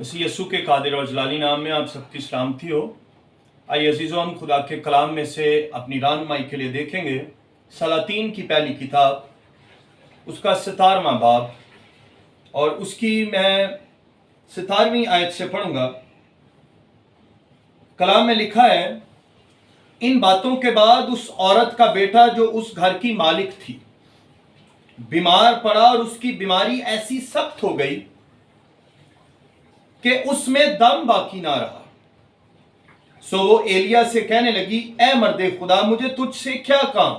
मसीह यस्सु के कादिर और जलाली नाम में आप सबकी सलामती हो। आइए अजीज़ों, हम खुदा के कलाम में से अपनी रहनुमाई के लिए देखेंगे सलातीन की पहली किताब, उसका 17वां बाब, और उसकी मैं 17वीं आयत से पढ़ूंगा। कलाम में लिखा है, इन बातों के बाद उस औरत का बेटा जो उस घर की मालिक थी बीमार पड़ा और उसकी बीमारी ऐसी सख्त हो गई कि उसमें दम बाकी ना रहा। सो वो एलिया से कहने लगी, ए मर्दे खुदा, मुझे तुझसे क्या काम?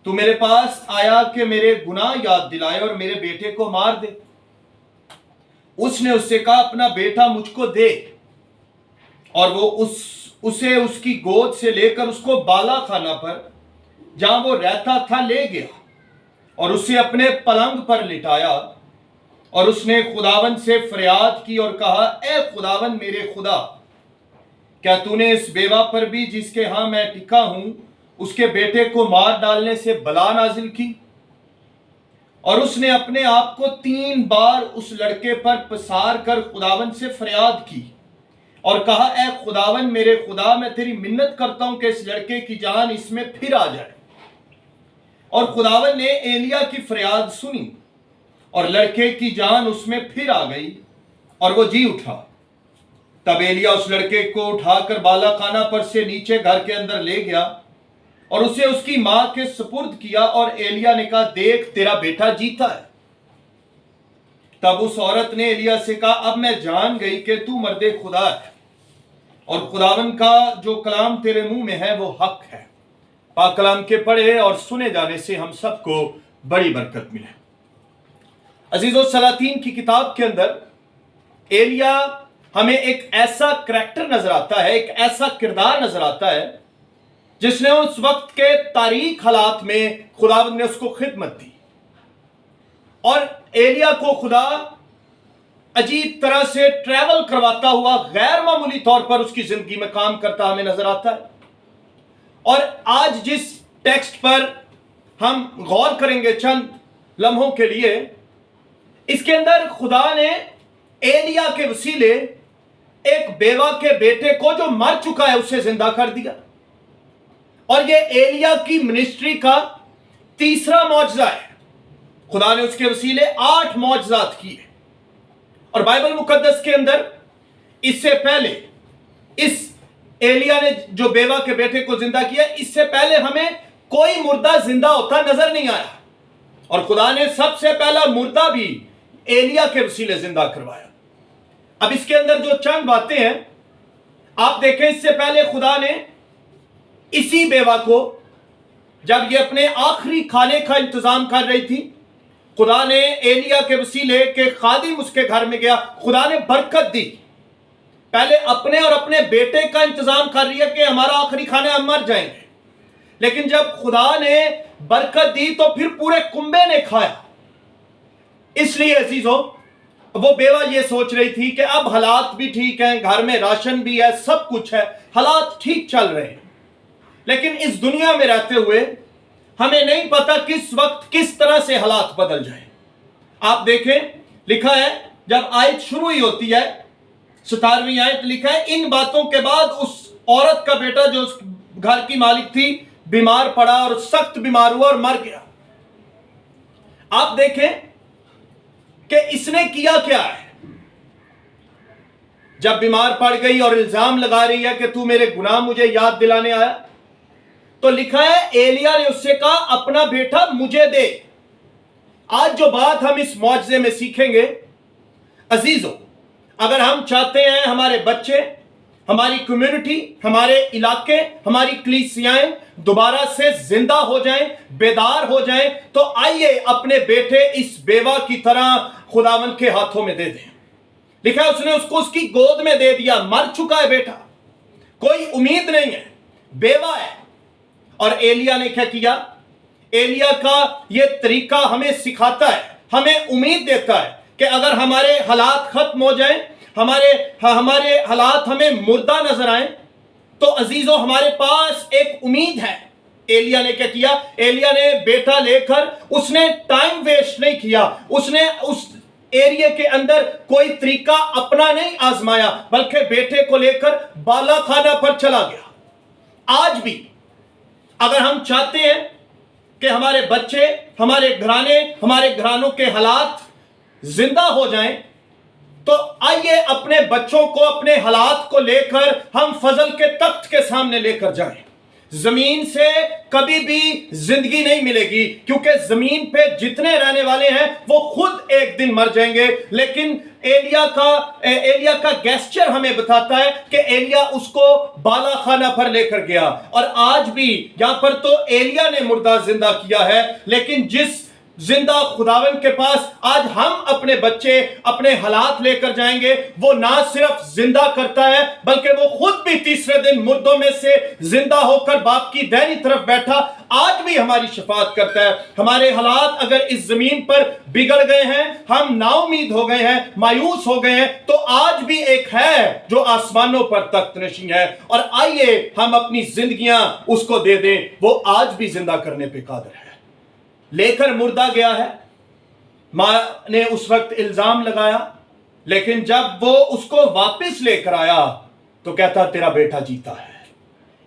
तू मेरे पास आया कि मेरे गुनाह याद दिलाए और मेरे बेटे को मार दे। उसने उससे कहा, अपना बेटा मुझको दे। और वो उसे उसकी गोद से लेकर उसको बाला खाना पर जहां वो रहता था ले गया और उसे अपने पलंग पर लिटाया। और उसने खुदावन से फरियाद की और कहा, ए खुदावन मेरे खुदा, क्या तूने इस बेवा पर भी जिसके यहां मैं टिका हूं उसके बेटे को मार डालने से बला नाजिल की? और उसने अपने आप को 3 बार उस लड़के पर पसार कर खुदावन से फरियाद की और कहा, ए खुदावन मेरे खुदा, मैं तेरी मिन्नत करता हूं कि इस लड़के की जान इसमें फिर आ जाए। और खुदावन ने एलिया की फरियाद सुनी और लड़के की जान उसमें फिर आ गई और वो जी उठा। तब एलिया उस लड़के को उठाकर बाला खाना पर से नीचे घर के अंदर ले गया और उसे उसकी मां के सुपुर्द किया। और एलिया ने कहा, देख तेरा बेटा जीता है। तब उस औरत ने एलिया से कहा, अब मैं जान गई कि तू मर्दे खुदा है और खुदावन का जो कलाम तेरे मुंह में है वो हक है। पाक कलाम के पढ़े और सुने जाने से हम सबको बड़ी बरकत मिले। अजीजों, सलातीन की किताब के अंदर एलिया हमें एक ऐसा करैक्टर नजर आता है, एक ऐसा किरदार नजर आता है जिसने उस वक्त के तारीख हालात में खुदावंद ने उसको खिदमत दी। और एलिया को खुदा अजीब तरह से ट्रैवल करवाता हुआ गैर मामूली तौर पर उसकी जिंदगी में काम करता हमें नजर आता है। और आज जिस टेक्स्ट पर हम गौर करेंगे चंद लम्हों के लिए, इसके अंदर खुदा ने एलिया के वसीले एक बेवा के बेटे को जो मर चुका है उसे जिंदा कर दिया। और ये एलिया की मिनिस्ट्री का तीसरा मौजज़ा है। खुदा ने उसके वसीले 8 मौजज़ात किए। और बाइबल मुकद्दस के अंदर इससे पहले इस एलिया ने जो बेवा के बेटे को जिंदा किया, इससे पहले हमें कोई मुर्दा जिंदा होता नजर नहीं आया। और खुदा ने सबसे पहला मुर्दा भी एलिया के वसीले जिंदा करवाया। अब इसके अंदर जो चंद बातें हैं आप देखें। इससे पहले खुदा ने इसी बेवा को, जब ये अपने आखिरी खाने का इंतजाम कर रही थी, खुदा ने एलिया के वसीले के खादिम उसके घर में गया, खुदा ने बरकत दी। पहले अपने और अपने बेटे का इंतजाम कर रही है कि हमारा आखिरी खाना, हम मर जाएंगे। लेकिन जब खुदा ने बरकत दी तो फिर पूरे कुंबे ने खाया। इसलिए अजीजों, वो बेवा ये सोच रही थी कि अब हालात भी ठीक हैं, घर में राशन भी है, सब कुछ है, हालात ठीक चल रहे हैं। लेकिन इस दुनिया में रहते हुए हमें नहीं पता किस वक्त किस तरह से हालात बदल जाए। आप देखें, लिखा है, जब आयत शुरू ही होती है 17वीं आयत, लिखा है, इन बातों के बाद उस औरत का बेटा जो उस घर की मालिक थी बीमार पड़ा और सख्त बीमार हुआ और मर गया। आप देखें कि इसने किया क्या है। जब बीमार पड़ गई और इल्जाम लगा रही है कि तू मेरे गुनाह मुझे याद दिलाने आया, तो लिखा है, एलिया ने उससे कहा, अपना बेटा मुझे दे। आज जो बात हम इस मौजज़े में सीखेंगे, अजीजों, अगर हम चाहते हैं हमारे बच्चे, हमारी कम्युनिटी, हमारे इलाके, हमारी कलीसियाएं दोबारा से जिंदा हो जाएं, बेदार हो जाएं, तो आइए अपने बेटे इस बेवा की तरह खुदावंद के हाथों में दे दें। लिखा है, उसने उसको उसकी गोद में दे दिया। मर चुका है बेटा, कोई उम्मीद नहीं है, बेवा है। और एलिया ने क्या किया? एलिया का यह तरीका हमें सिखाता है, हमें उम्मीद देता है कि अगर हमारे हालात खत्म हो जाएं, हमारे हालात हमें मुर्दा नजर आए, तो अजीजों हमारे पास एक उम्मीद है। एलिया ने क्या किया? एलिया ने बेटा लेकर उसने टाइम वेस्ट नहीं किया, उसने उस एरिया के अंदर कोई तरीका अपना नहीं आजमाया, बल्कि बेटे को लेकर बाला खाना पर चला गया। आज भी अगर हम चाहते हैं कि हमारे बच्चे, हमारे घरानों के हालात जिंदा हो जाएं, तो आइए अपने बच्चों को, अपने हालात को लेकर हम फजल के तख्त के सामने लेकर जाएं। जमीन से कभी भी जिंदगी नहीं मिलेगी, क्योंकि जमीन पे जितने रहने वाले हैं वो खुद एक दिन मर जाएंगे। लेकिन एलिया का गेस्चर हमें बताता है कि एलिया उसको बाला खाना पर लेकर गया। और आज भी यहां पर तो एलिया ने मुर्दा जिंदा किया है, लेकिन जिस जिंदा खुदावन के पास आज हम अपने बच्चे, अपने हालात लेकर जाएंगे, वो ना सिर्फ जिंदा करता है, बल्कि वो खुद भी तीसरे दिन मुर्दों में से जिंदा होकर बाप की दाहिनी तरफ बैठा आज भी हमारी शफाअत करता है। हमारे हालात अगर इस जमीन पर बिगड़ गए हैं, हम नाउमीद हो गए हैं, मायूस हो गए हैं, तो आज भी एक है जो आसमानों पर तख्त नशीं है, और आइए हम अपनी जिंदगियां उसको दे दें। वो आज भी जिंदा करने पे कादिर है। लेकर मुर्दा गया है, मां ने उस वक्त इल्जाम लगाया, लेकिन जब वो उसको वापस लेकर आया तो कहता तेरा बेटा जीता है।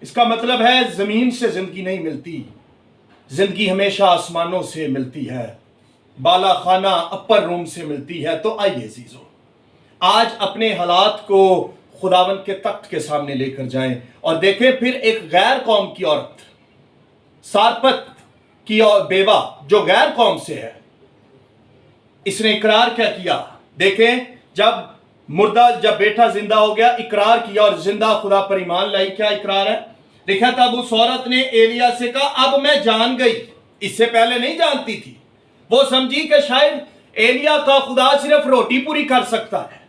इसका मतलब है जमीन से जिंदगी नहीं मिलती, जिंदगी हमेशा आसमानों से मिलती है, बाला खाना अपर रूम से मिलती है। तो आइए अजीजों, आज अपने हालात को खुदावंद के तख्त के सामने लेकर जाएं और देखें फिर एक गैर कौम की औरत, सारपत की और बेवा जो गैर कौम से है, इसने इकरार क्या किया। देखें, जब बेटा जिंदा हो गया, इकरार किया और जिंदा खुदा पर ईमान लाई। क्या इकरार है? देखा तब उस औरत ने एलिया से कहा अब मैं जान गई, इससे पहले नहीं जानती थी। वो समझी कि शायद एलिया का खुदा सिर्फ रोटी पूरी कर सकता है,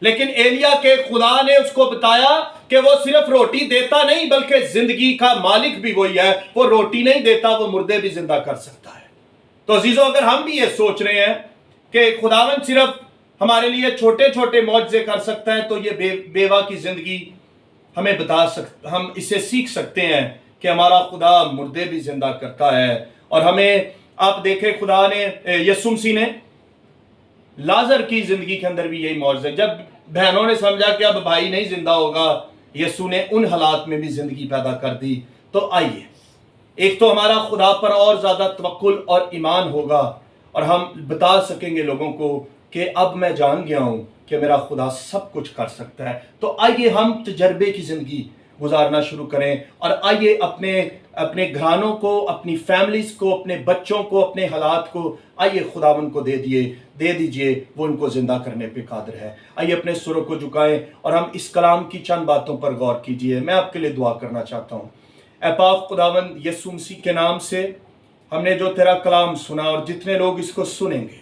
लेकिन एलिया के खुदा ने उसको बताया कि वो सिर्फ रोटी देता नहीं, बल्कि जिंदगी का मालिक भी वही है। वो रोटी नहीं देता, वो मुर्दे भी जिंदा कर सकता है। तो अजीजों, अगर हम भी ये सोच रहे हैं कि खुदावंद सिर्फ हमारे लिए छोटे छोटे मौजज़े कर सकता है, तो ये बेवा की जिंदगी हमें हम इससे सीख सकते हैं कि हमारा खुदा मुर्दे भी जिंदा करता है। और हमें आप देखें, खुदा ने, यीशु मसीह ने लाजर की जिंदगी के अंदर भी यही मौजज़ा, जब बहनों ने समझा कि अब भाई नहीं जिंदा होगा, यीशु ने उन हालात में भी जिंदगी पैदा कर दी। तो आइए, एक तो हमारा खुदा पर और ज्यादा तवक्कुल और ईमान होगा, और हम बता सकेंगे लोगों को कि अब मैं जान गया हूं कि मेरा खुदा सब कुछ कर सकता है। तो आइए हम तजर्बे की जिंदगी गुजारना शुरू करें, और आइए अपने घरानों को, अपनी फैमिलीज को, अपने बच्चों को, अपने हालात को आइए खुदावंद को दे दीजिए। वो उनको जिंदा करने पे कादिर है। आइए अपने सुरों को झुकाएं और हम इस कलाम की चंद बातों पर गौर कीजिए। मैं आपके लिए दुआ करना चाहता हूँ। ऐ पाक खुदावंद, यीशु मसीह के नाम से हमने जो तेरा कलाम सुना और जितने लोग इसको सुनेंगे,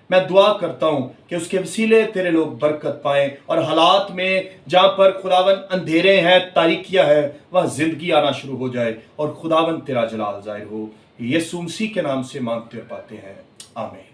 मैं दुआ करता हूं कि उसके वसीले तेरे लोग बरकत पाएं, और हालात में जहां पर खुदावंद अंधेरे हैं, तारीकियां है, वहां जिंदगी आना शुरू हो जाए और खुदावंद तेरा जलाल जाहिर हो। यीशु मसीह के नाम से मांगते पाते हैं, आमीन।